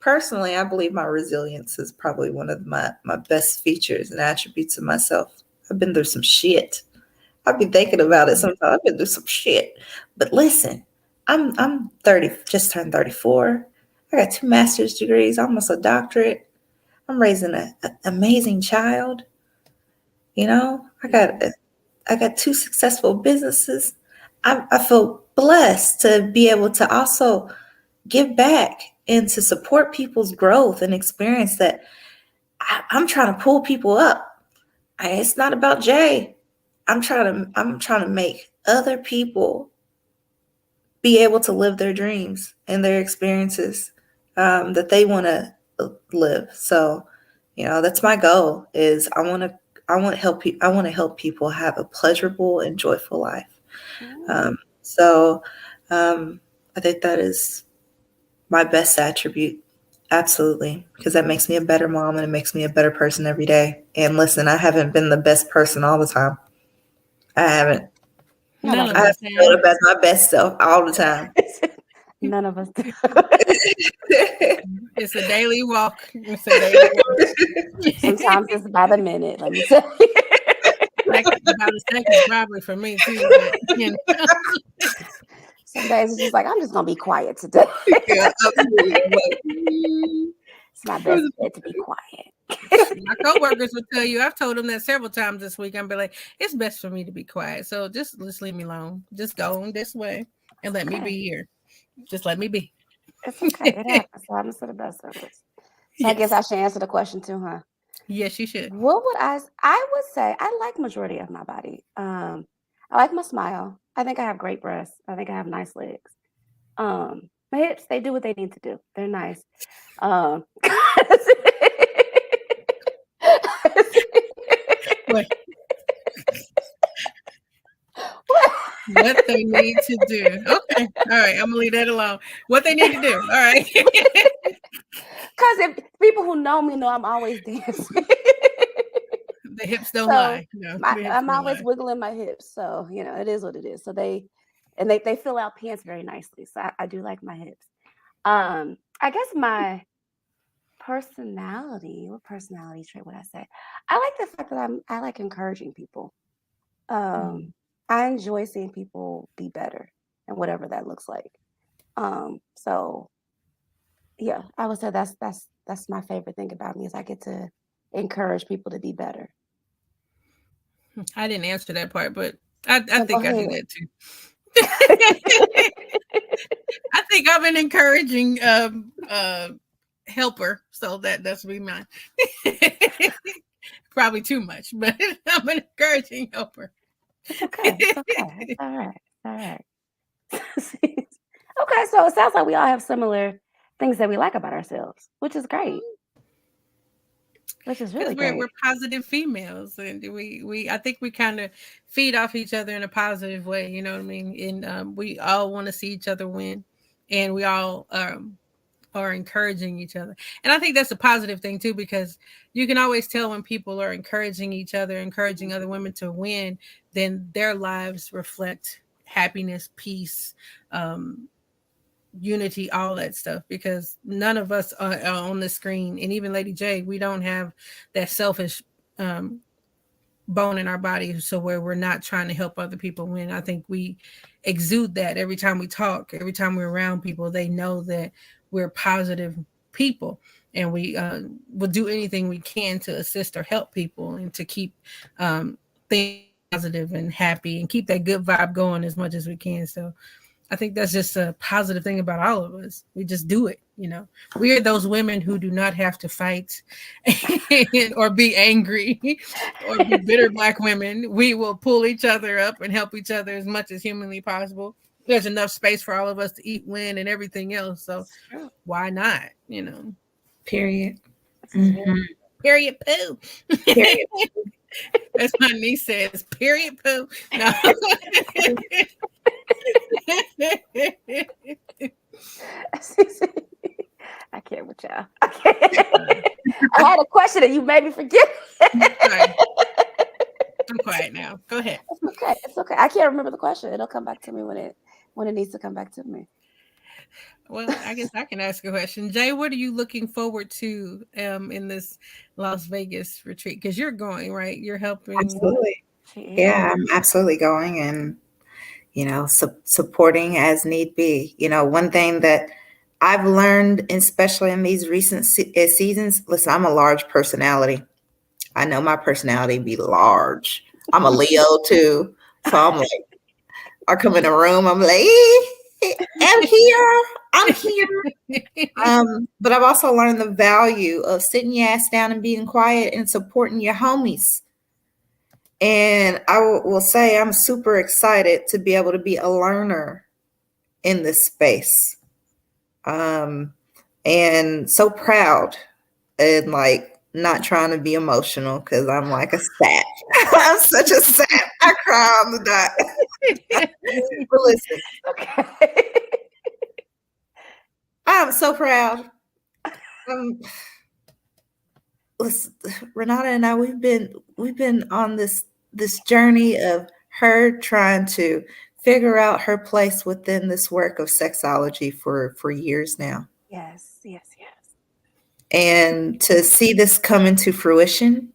personally, I believe my resilience is probably one of my best features and attributes of myself. I've been through some shit. I've been thinking about it sometimes. I've been through some shit. But listen, I'm 30, just turned 34. I got 2 master's degrees, almost a doctorate. I'm raising an amazing child. You know, I got 2 successful businesses. I feel blessed to be able to also give back and to support people's growth and experience that I'm trying to pull people up. It's not about Jay. I'm trying to make other people be able to live their dreams and their experiences that they want to live. So, you know, that's my goal. Is I want to help people have a pleasurable and joyful life. So I think that is my best attribute. Absolutely. Because that makes me a better mom and it makes me a better person every day. And listen, I haven't been the best person all the time. I haven't. I have to feel about my best self all the time. None of us do. It's a daily walk. It's a daily walk. Sometimes it's by the minute, let me tell you. Like about a second, probably for me too. But, you know. Some days it's just like, I'm just going to be quiet today. Yeah, absolutely. It's my best bet to be quiet. My coworkers will tell you, I've told them that several times this week. I'm be like, it's best for me to be quiet. So just leave me alone. Just go on this way and let me be here. Just let me be. It's okay. It happens. So I'm to the best of us. So I guess I should answer the question too, huh? Yes, you should. What would I would say I like majority of my body. I like my smile. I think I have great breasts. I think I have nice legs. My hips, they do what they need to do. They're nice. What they need to do. Okay. All right. I'm gonna leave that alone. What they need to do. All right. Because if people who know me know I'm always dancing. The hips don't lie. No, I'm always wiggling my hips. So, you know, it is what it is. So they fill out pants very nicely. So I do like my hips. I guess my personality, what personality trait would I say? I like the fact that I like encouraging people. I enjoy seeing people be better and whatever that looks like. So yeah, I would say that's my favorite thing about me is I get to encourage people to be better. I didn't answer that part, but I think I do that too. I think I'm an encouraging helper, so that's me mine. Probably too much, but I'm an encouraging helper. It's okay. It's okay. It's all right. Okay, so it sounds like we all have similar things that we like about ourselves, which is great. Which is really great. We're positive females, and I think we kind of feed off each other in a positive way. You know what I mean? And we all want to see each other win, and we all are encouraging each other. And I think that's a positive thing too, because you can always tell when people are encouraging each other, encouraging other women to win, then their lives reflect happiness, peace, unity, all that stuff, because none of us are on the screen, and even Lady J, we don't have that selfish bone in our body, so where we're not trying to help other people win. I think we exude that every time we talk, every time we're around people. They know that we're positive people, and we will do anything we can to assist or help people and to keep things positive and happy and keep that good vibe going as much as we can. So I think that's just a positive thing about all of us. We just do it, you know. We are those women who do not have to fight or be angry or be bitter Black women. We will pull each other up and help each other as much as humanly possible. There's enough space for all of us to eat, win, and everything else. So why not, you know? Period. Period poo. Period. As my niece says, period poo. No. I can't with y'all. I can't. I had a question and you made me forget. Sorry. I'm quiet now. Go ahead. It's okay. It's okay. I can't remember the question. It'll come back to me when it needs to come back to me. Well, I guess I can ask a question. Jay, what are you looking forward to in this Las Vegas retreat? Because you're going, right? You're helping. Absolutely. Yeah, I'm absolutely going, and supporting as need be. One thing that I've learned, especially in these recent seasons, listen, I'm a large personality. I know my personality be large. I'm a Leo too. So I'm like, I come in a room, I'm like, I'm here. But I've also learned the value of sitting your ass down and being quiet and supporting your homies. And I will say I'm super excited to be able to be a learner in this space. And so proud and like not trying to be emotional because I'm like a sap. I'm such a sap. I cry on the dot. But listen, okay. I'm so proud. Listen, Renata and I, we've been on this journey of her trying to figure out her place within this work of sexology for years now. Yes. And to see this come into fruition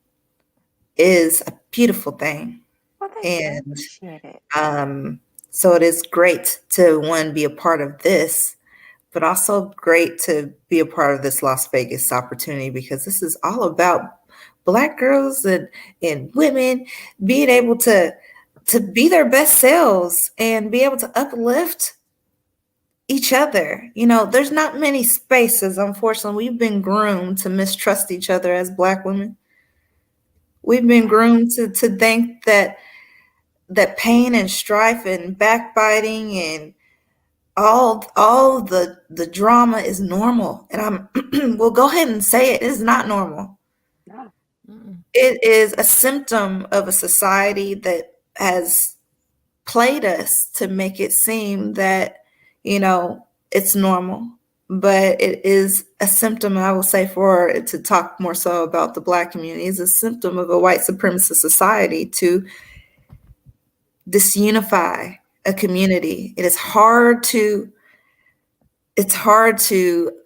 is a beautiful thing. Well, and appreciate it. So it is great to be a part of this, but also great to be a part of this Las Vegas opportunity, because this is all about Black girls and women being able to be their best selves and be able to uplift each other. There's not many spaces, unfortunately. We've been groomed to mistrust each other as Black women. We've been groomed to think that pain and strife and backbiting and all the drama is normal. And we'll go ahead and say it is not normal. No. It is a symptom of a society that has played us to make it seem that, it's normal. But it is a symptom, I will say, to talk more so about the Black community, is a symptom of a white supremacist society to disunify a community. It's hard to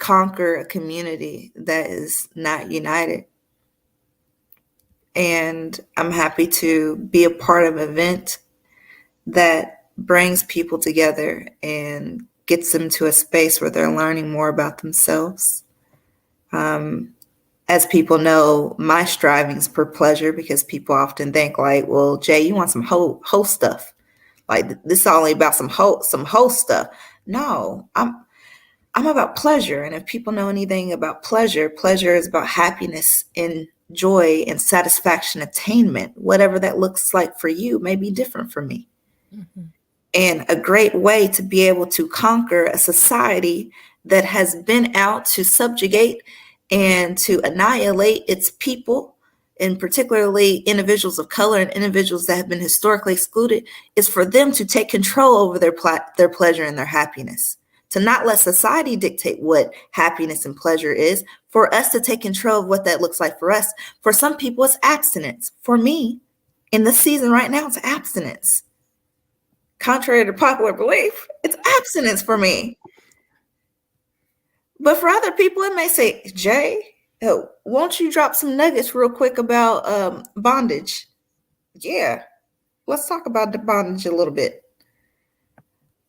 conquer a community that is not united. And I'm happy to be a part of an event that brings people together and gets them to a space where they're learning more about themselves. As people know, my strivings for pleasure, because people often think like, well, Jay, you want some whole stuff. Like this is only about some whole stuff. No, I'm about pleasure. And if people know anything about pleasure is about happiness and joy and satisfaction, attainment. Whatever that looks like for you may be different for me. Mm-hmm. And a great way to be able to conquer a society that has been out to subjugate and to annihilate its people, and particularly individuals of color and individuals that have been historically excluded, is for them to take control over their pleasure and their happiness. To not let society dictate what happiness and pleasure is, for us to take control of what that looks like for us. For some people, it's abstinence. For me, in this season right now, it's abstinence. Contrary to popular belief, it's abstinence for me. But for other people, it may say, Jay, won't you drop some nuggets real quick about bondage? Yeah, let's talk about the bondage a little bit.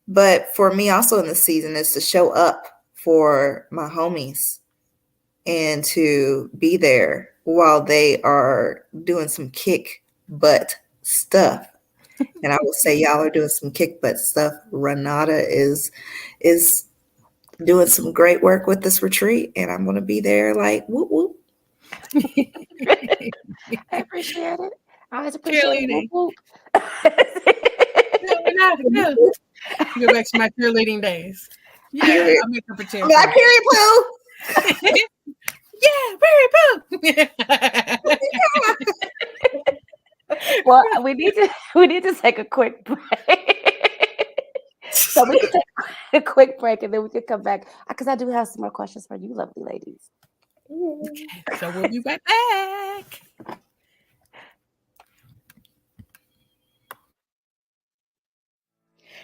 But for me also in the season is to show up for my homies and to be there while they are doing some kick butt stuff. And I will say y'all are doing some kick butt stuff. Renata is doing some great work with this retreat, and I'm going to be there like whoop whoop. I appreciate it. I always appreciate it. Whoop, whoop. Go back to my cheerleading days. Yeah, I'll make up a cheer. Like period poo. Yeah, period poo. Well, we need to take a quick break. So we can take a quick break and then we can come back because I do have some more questions for you, lovely ladies. Okay, so we'll be right back.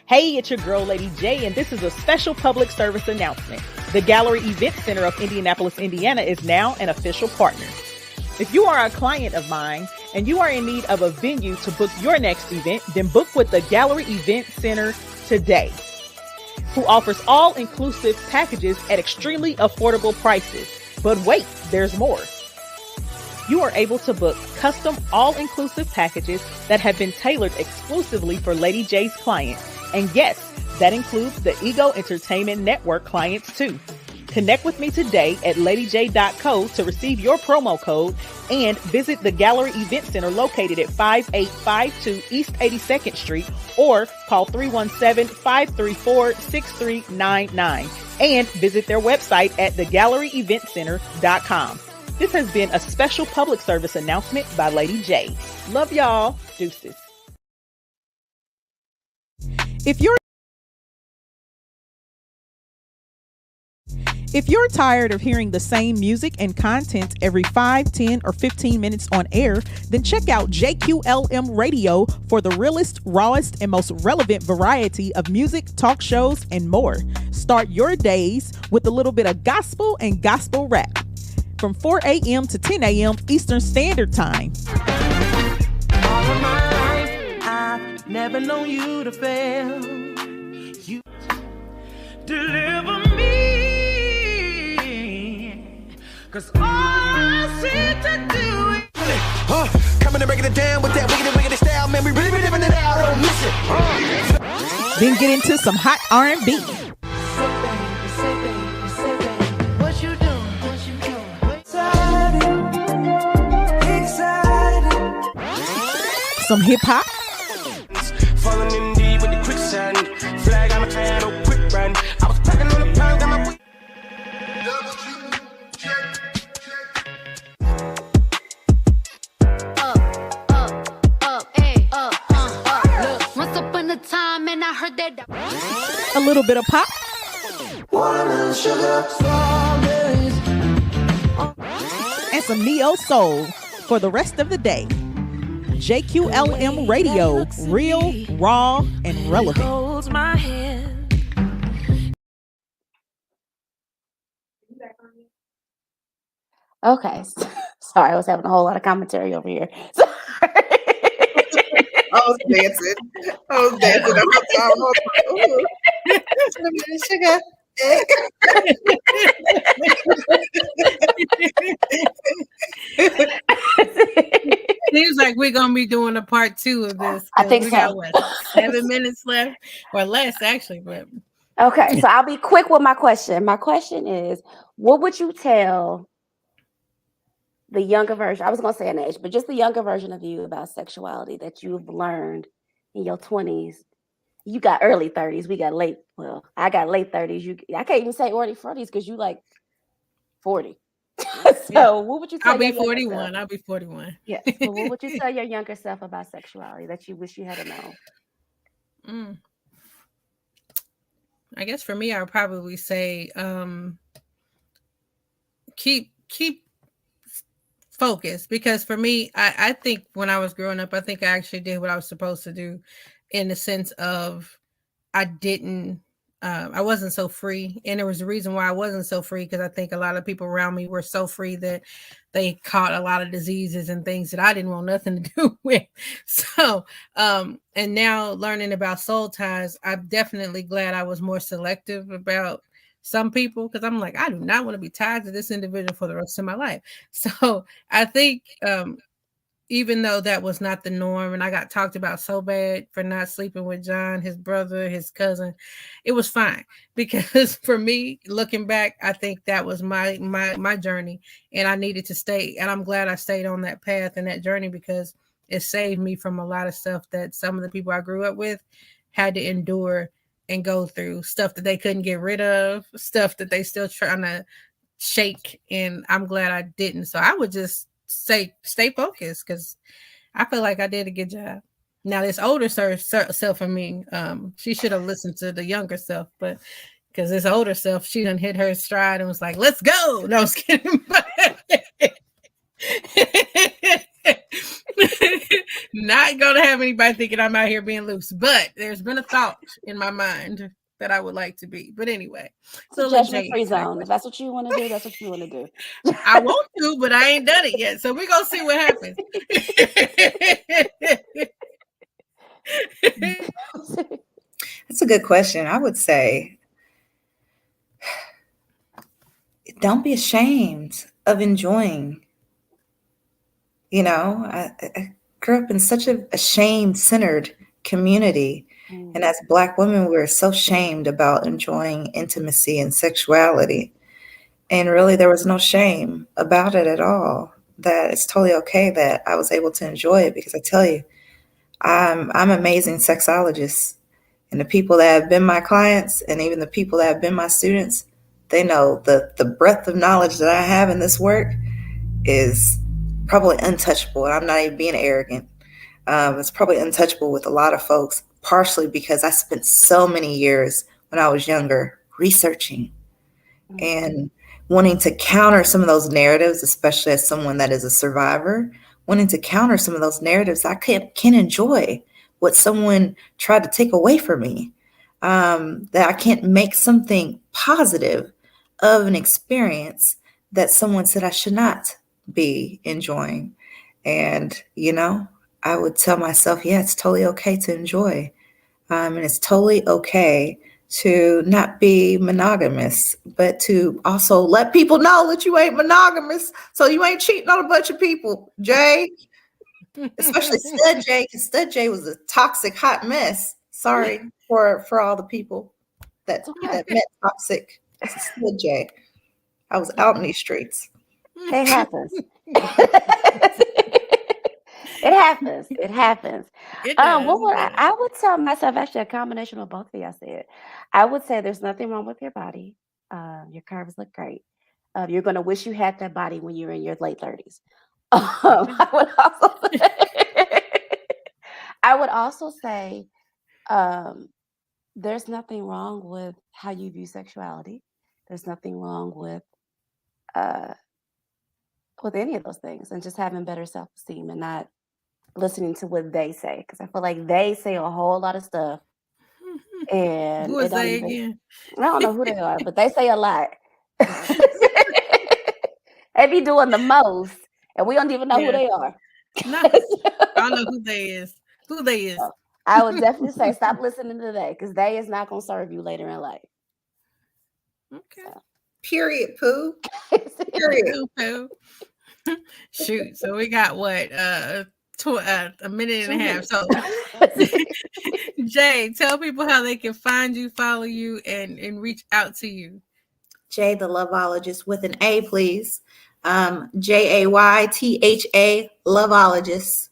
Hey, it's your girl, Lady J, and this is a special public service announcement. The Gallery Event Center of Indianapolis, Indiana is now an official partner. If you are a client of mine and you are in need of a venue to book your next event, then book with the Gallery Event Center today, who offers all-inclusive packages at extremely affordable prices. But wait, there's more. You are able to book custom all-inclusive packages that have been tailored exclusively for Lady J's clients. And yes, that includes the Ego Entertainment Network clients too. Connect with me today at ladyj.co to receive your promo code and visit the Gallery Event Center located at 5852 East 82nd Street or call 317-534-6399 and visit their website at thegalleryeventcenter.com. This has been a special public service announcement by Lady J. Love y'all. Deuces. If you're tired of hearing the same music and content every 5, 10, or 15 minutes on air, then check out JQLM Radio for the realest, rawest, and most relevant variety of music, talk shows, and more. Start your days with a little bit of gospel and gospel rap from 4 a.m. to 10 a.m. Eastern Standard Time. All of my life, I've never known you to fail. You deliver me. 'Cause all I seem to do is coming and breaking it down with that wiggity style. Man, we really living it out. Don't miss it. Then get into some hot R&B. Say, baby, what you doing? Excited. Some hip hop. Falling in deep with the quicksand. Flag on the fan, oh quick run. I was packing on the pound, got my time and I heard that a little bit of pop, watermelon sugar, strawberries, and some neo soul for the rest of the day. JQLM Radio, real, raw, and relevant. holds my hand. Okay. Sorry, I was having a whole lot of commentary over here. I was dancing. The whole time. Sugar. Seems like we're gonna be doing a part 2 of this. I think we so. got, what, 7 minutes left or less, actually. But Okay, so I'll be quick with my question. My question is, what would you tell the younger version? I was going to say an age, but just the younger version of you about sexuality that you've learned in your 20s. You got early 30s. We got late. Well, I got late 30s. I can't even say early 40s because you like 40. So what would you tell? I'll be 41. I'll be 41. Yes. So what would you tell your younger self about sexuality that you wish you had known? I guess for me, I would probably say keep focused, because for me, I think when I was growing up, I think I actually did what I was supposed to do, in the sense of I wasn't so free. And there was a reason why I wasn't so free, because I think a lot of people around me were so free that they caught a lot of diseases and things that I didn't want nothing to do with. So, and now learning about soul ties, I'm definitely glad I was more selective about some people, because I'm like, I do not want to be tied to this individual for the rest of my life. So I think, even though that was not the norm, and I got talked about so bad for not sleeping with John, his brother, his cousin, it was fine, because for me, looking back, I think that was my journey, and I needed to stay. And I'm glad I stayed on that path and that journey, because it saved me from a lot of stuff that some of the people I grew up with had to endure and go through, stuff that they couldn't get rid of, stuff that they still trying to shake. And I'm glad I didn't. So I would just say, stay focused, because I feel like I did a good job. Now this older self of me, she should have listened to the younger self, but because this older self, she done hit her stride and was like, "Let's go." No, I was kidding. Not gonna have anybody thinking I'm out here being loose, but there's been a thought in my mind that I would like to be. But anyway, so judgment-free zone. If that's what you want to do, that's what you want to do. I want to, but I ain't done it yet. So we're gonna see what happens. That's a good question. I would say, don't be ashamed of enjoying. You know, I grew up in such a shame-centered community. And as Black women, we're so shamed about enjoying intimacy and sexuality. And really, there was no shame about it at all. That it's totally okay that I was able to enjoy it, because I tell you, I'm amazing sexologist. And the people that have been my clients, and even the people that have been my students, they know the breadth of knowledge that I have in this work is probably untouchable. I'm not even being arrogant. It's probably untouchable with a lot of folks, partially because I spent so many years when I was younger researching and wanting to counter some of those narratives, especially as someone that is a survivor, wanting to counter some of those narratives. I can enjoy what someone tried to take away from me, that I can't make something positive of an experience that someone said I should not be enjoying. And, you know, I would tell myself, yeah, it's totally okay to enjoy. And it's totally okay to not be monogamous, but to also let people know that you ain't monogamous. So you ain't cheating on a bunch of people, Jay. Especially Stud Jay, because Stud Jay was a toxic, hot mess. Sorry for all the people that met toxic Stud Jay. I was out in these streets. It happens. It happens. It happens. What would I would tell myself, actually a combination of both of y'all said. I would say there's nothing wrong with your body. Your curves look great. You're gonna wish you had that body when you're in your late 30s. I would also say there's nothing wrong with how you view sexuality. There's nothing wrong with any of those things, and just having better self-esteem and not listening to what they say, because I feel like they say a whole lot of stuff. And who is they again? I don't know who they are, but they say a lot. They be doing the most, and we don't even know who they are. No, I don't know who they is. Who they is? I would definitely say stop listening to they, because they is not gonna serve you later in life. Okay. So. Period, poo. Period, poo. Shoot. So we got what? A minute and a half. So Jay, tell people how they can find you, follow you, and reach out to you. Jay the Loveologist with an A, please. JAYTHA Loveologist.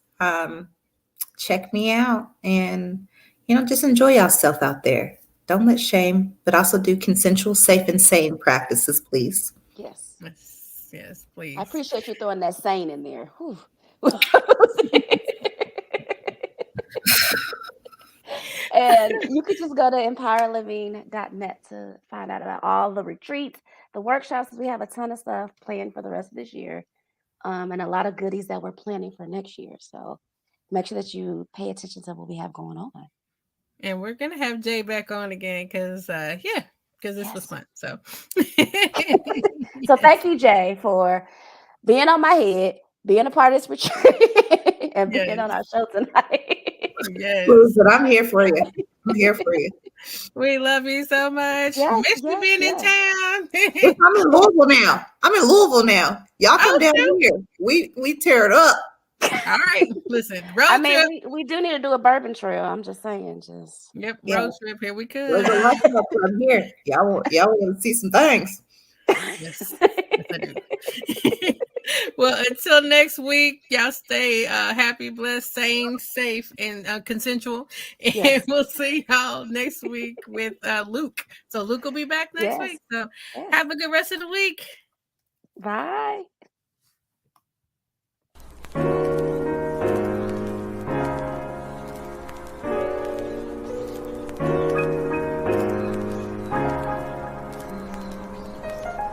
Check me out, and just enjoy yourself out there. Don't let shame, but also do consensual, safe, and sane practices, please. Yes, please. I appreciate you throwing that sane in there. And you could just go to empowerliving.net to find out about all the retreats, the workshops. We have a ton of stuff planned for the rest of this year, and a lot of goodies that we're planning for next year. So make sure that you pay attention to what we have going on. And we're going to have Jay back on again because this was fun. So so thank you, Jay, for being on my head, being a part of this retreat, and being on our show tonight. Yes. But I'm here for you. I'm here for you. We love you so much. Miss you being in town. I'm in Louisville now. Y'all come down here. We tear it up. All right. Listen, road trip. We do need to do a bourbon trail. I'm just saying. Road trip here. We could. There's a lot of from here. Y'all want to see some things. Yes, I do. Well, until next week, y'all stay happy, blessed, sane, safe, and consensual. And we'll see y'all next week with Luke. So Luke will be back next week. So have a good rest of the week. Bye.